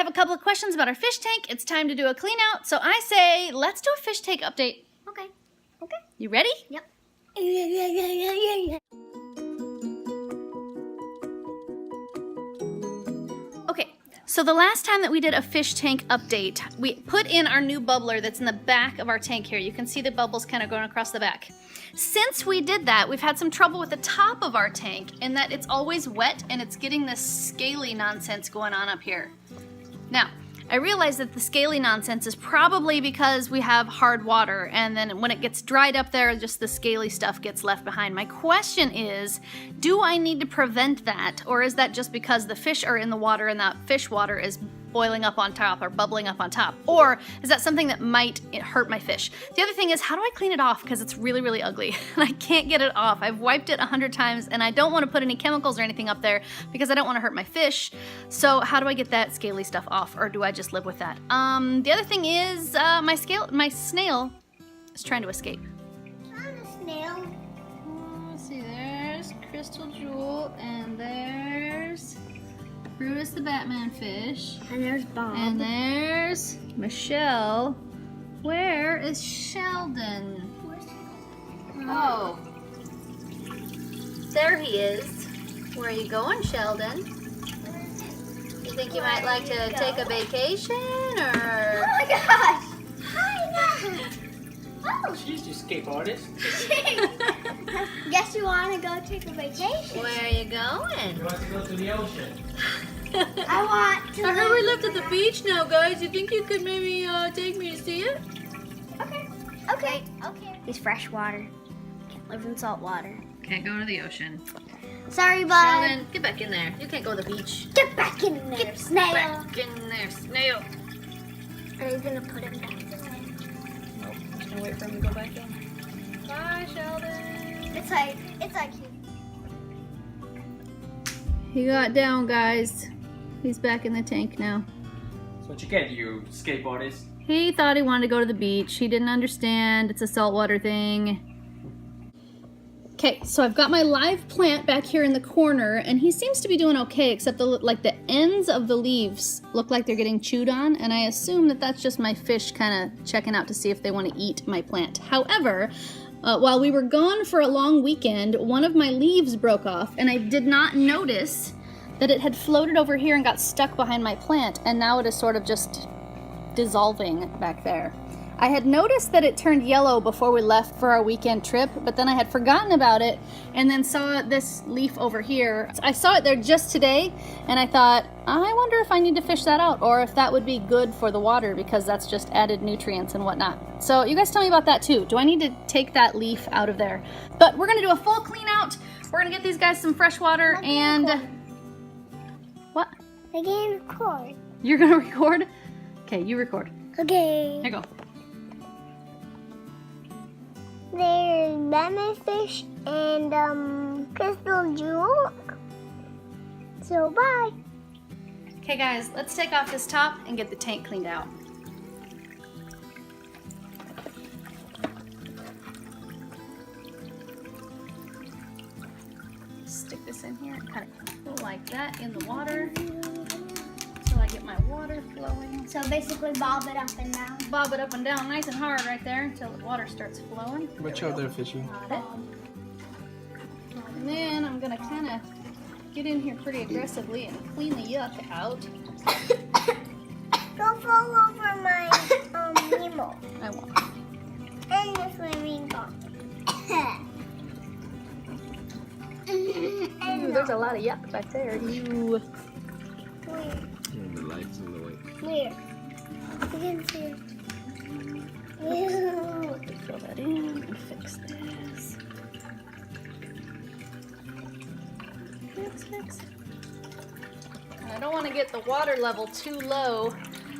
have a couple of questions about our fish tank. It's time to do a clean out. So I say, let's do a fish tank update. Okay. Okay. You ready? Yep. Okay, so the last time that we did a fish tank update, we put in our new bubbler that's in the back of our tank here. You can see the bubbles kind of going across the back. Since we did that, we've had some trouble with the top of our tank in that it's always wet and it's getting this scaly nonsense going on up here. Now, I realize that the scaly nonsense is probably because we have hard water, and then when it gets dried up there, just the scaly stuff gets left behind. My question is, do I need to prevent that, or is that just because the fish are in the water and that fish water is boiling up on top or bubbling up on top? Or is that something that might hurt my fish? The other thing is, how do I clean it off? Because it's really, really ugly and I can't get it off. I've wiped it 100 times and I don't want to put any chemicals or anything up there because I don't want to hurt my fish. So how do I get that scaly stuff off, or do I just live with that? The other thing is, my snail is trying to escape. Found a snail. Let's see, there's Crystal Jewel, and there's Bruce the Batman fish. And there's Bob. And there's Michelle. Where is Sheldon? Oh. There he is. Where are you going, Sheldon? You think you might like to take a vacation, or? Oh my gosh! Hi, oh. She's your skateboardist. Guess you want to go take a vacation? Where are you going? You want to go to the ocean? I want to. I heard we lived at the beach now, guys. You think you could maybe take me to see it? Okay. Okay. Okay. He's fresh water. Can't live in salt water. Can't go to the ocean. Sorry, bud. Sheldon, get back in there. You can't go to the beach. Get back in there, Get snail. back in there, snail. Are you gonna put him down? Nope, I'm just gonna wait for him to go back in. Bye, Sheldon. It's like you. He got down, guys. He's back in the tank now. That's what you get, you skateboardist. He thought he wanted to go to the beach. He didn't understand. It's a saltwater thing. Okay, so I've got my live plant back here in the corner, and he seems to be doing okay, except the ends of the leaves look like they're getting chewed on, and I assume that that's just my fish kind of checking out to see if they want to eat my plant. However, while we were gone for a long weekend, one of my leaves broke off, and I did not notice that it had floated over here and got stuck behind my plant, and now it is sort of just dissolving back there. I had noticed that it turned yellow before we left for our weekend trip, but then I had forgotten about it and then saw this leaf over here. I saw it there just today, and I thought, I wonder if I need to fish that out, or if that would be good for the water because that's just added nutrients and whatnot. So you guys tell me about that too. Do I need to take that leaf out of there? But we're gonna do a full clean out. We're gonna get these guys some fresh water and... What? I can record. You're gonna record? Okay, you record. Okay. Here you go. There's lemon fish and crystal jewel. So bye. Okay guys, let's take off this top and get the tank cleaned out. Stick this in here and kind of go like that in the water until I get my water flowing. So basically bob it up and down. Bob it up and down nice and hard right there until the water starts flowing. Watch out there, fishy. Got it. And then I'm gonna kind of get in here pretty aggressively and clean the yuck out. Don't fall over my Nemo. I won't. And the swimming pool. Ooh, there's a lot of yuck back there. Ew. Where? The lights in the way. Where? I can see it. Ew. Fill that in and fix this. Fix. And I don't want to get the water level too low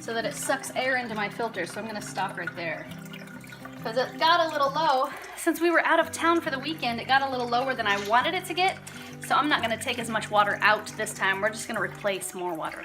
so that it sucks air into my filter, so I'm going to stop right there. Because it got a little low. Since we were out of town for the weekend, it got a little lower than I wanted it to get, so I'm not going to take as much water out this time. We're just going to replace more water.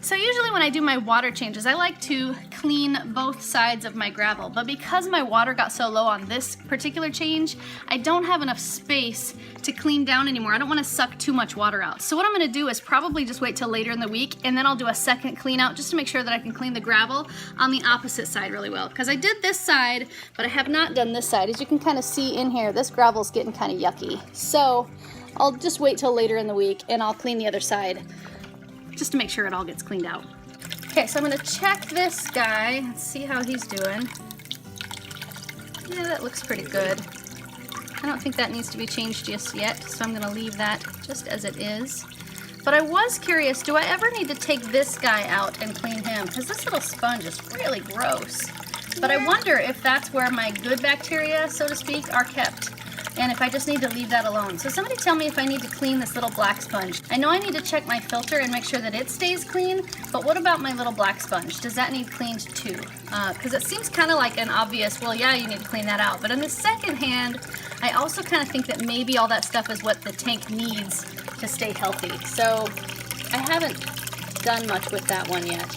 So usually when I do my water changes, I like to clean both sides of my gravel, but because my water got so low on this particular change, I don't have enough space to clean down anymore. I don't want to suck too much water out. So what I'm going to do is probably just wait till later in the week, and then I'll do a second clean out just to make sure that I can clean the gravel on the opposite side really well. Because I did this side, but I have not done this side. As you can kind of see in here, this gravel's getting kind of yucky. So I'll just wait till later in the week and I'll clean the other side just to make sure it all gets cleaned out. Okay, so I'm gonna check this guy and see how he's doing. Yeah, that looks pretty good. I don't think that needs to be changed just yet, so I'm gonna leave that just as it is. But I was curious, do I ever need to take this guy out and clean him? Because this little sponge is really gross. But I wonder if that's where my good bacteria, so to speak, are kept. And if I just need to leave that alone. So somebody tell me if I need to clean this little black sponge. I know I need to check my filter and make sure that it stays clean, but what about my little black sponge? Does that need cleaned too? Because it seems kind of like an obvious, well, yeah, you need to clean that out. But on the second hand, I also kind of think that maybe all that stuff is what the tank needs to stay healthy. So I haven't done much with that one yet.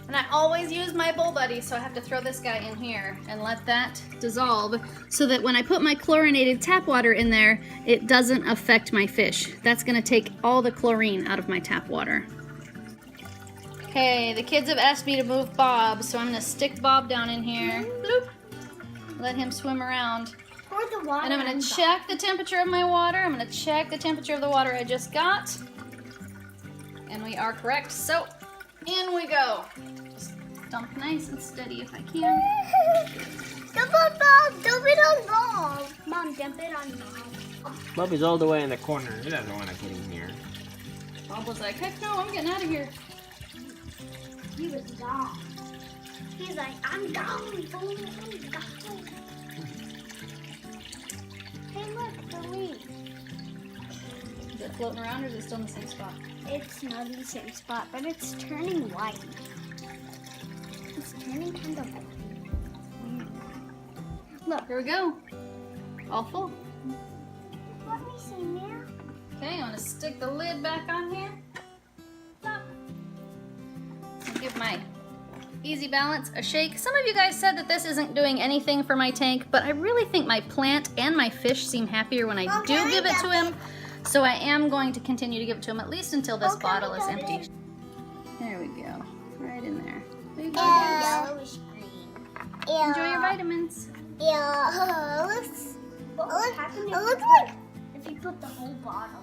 And I always use my Bull Buddy, so I have to throw this guy in here and let that dissolve so that when I put my chlorinated tap water in there, it doesn't affect my fish. That's gonna take all the chlorine out of my tap water. Okay, the kids have asked me to move Bob, so I'm gonna stick Bob down in here. Bloop. Let him swim around. Pour the water. And I'm gonna check the temperature of my water. I'm gonna check the temperature of the water I just got. And we are correct, so in we go. Just dump nice and steady if I can. Dump on Bob! Dump it on Bob! Mom, dump it on Bob. Bubby's all the way in the corner. He doesn't want to get in here. Bob was like, heck no, I'm getting out of here. He was gone. He's like, I'm gone, fool. I'm gone. Hey, look, the leaf. Is it floating around or is it still in the same spot? It's not in the same spot, but it's turning white. It's turning kind of white. Look, here we go. All full. Let me see now. Okay, I'm gonna stick the lid back on here. Stop. And give my Easy Balance a shake. Some of you guys said that this isn't doing anything for my tank, but I really think my plant and my fish seem happier when I do give it to him. So I am going to continue to give it to him at least until this bottle is empty. There we go. Right in there. There you go, guys. Yellowish green. Enjoy your vitamins. Yeah, it looks like if you put the whole bottle.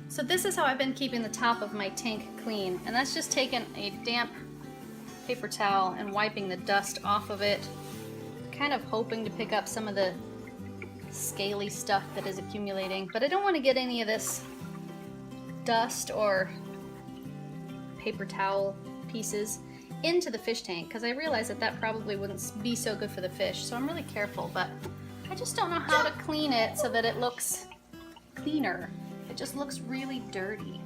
So this is how I've been keeping the top of my tank clean, and that's just taking a damp paper towel and wiping the dust off of it, kind of hoping to pick up some of the scaly stuff that is accumulating, but I don't want to get any of this dust or paper towel pieces into the fish tank because I realize that that probably wouldn't be so good for the fish, so I'm really careful, but I just don't know how to clean it so that it looks cleaner. It just looks really dirty.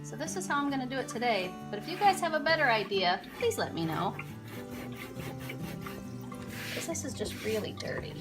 So this is how I'm going to do it today, but if you guys have a better idea, please let me know. Because this is just really dirty.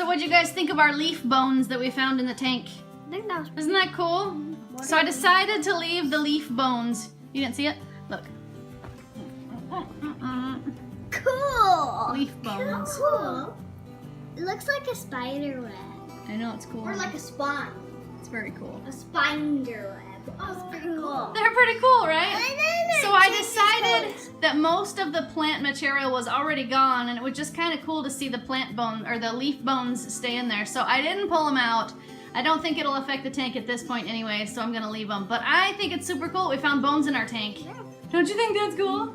What'd you guys think of our leaf bones that we found in the tank? I think that was Isn't that cool? So I decided to leave the leaf bones. You didn't see it? Look. cool. Leaf bones. Cool. It looks like a spider web. I know, it's cool. Or like a spine. It's very cool. A spider web. Oh, it's pretty cool. They're pretty cool, right? So I decided that most of the plant material was already gone, and it was just kind of cool to see the plant bone or the leaf bones stay in there. So I didn't pull them out. I don't think it'll affect the tank at this point anyway, so I'm gonna leave them. But I think it's super cool. We found bones in our tank. Yeah. Don't you think that's cool?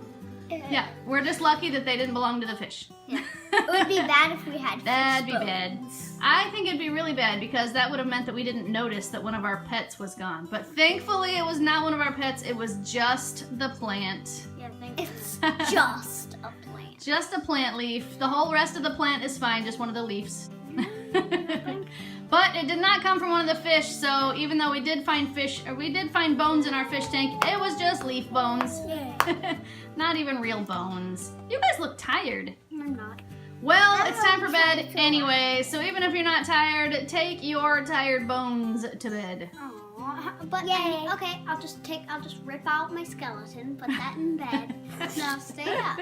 Yeah, we're just lucky that they didn't belong to the fish. Yeah. It would be bad if we had That'd be fish bad. bones. I think it'd be really bad because that would have meant that we didn't notice that one of our pets was gone. But thankfully it was not one of our pets, it was just the plant. Yeah, it's just a plant. Just a plant leaf. The whole rest of the plant is fine, just one of the leaves. But it did not come from one of the fish, so even though we did find bones in our fish tank, it was just leaf bones. Yeah. Not even real bones. You guys look tired. I'm not. Well, it's time for bed anyway, so even if you're not tired, take your tired bones to bed. Aww. But okay, I'll just rip out my skeleton, put that in bed, and I'll stay up.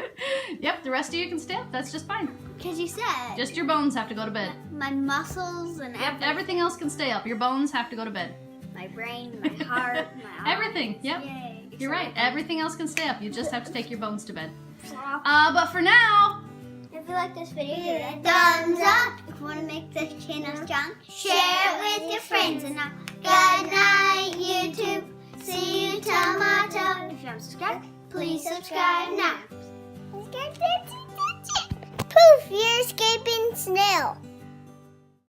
Yep, the rest of you can stay up. That's just fine. Because you said Just your bones have to go to bed. my muscles and Yep, everything else can stay up. Your bones have to go to bed. my brain, my heart, my eyes. Everything, yep. Yay. You're right. Everything else can stay up. You just have to take your bones to bed. Except- But for now, If you like this video, give it a thumbs up. If you want to make this channel strong, share it with your friends. And now, good night, YouTube. See you tomorrow. If you haven't subscribed, please subscribe now. Poof, you're escaping snail.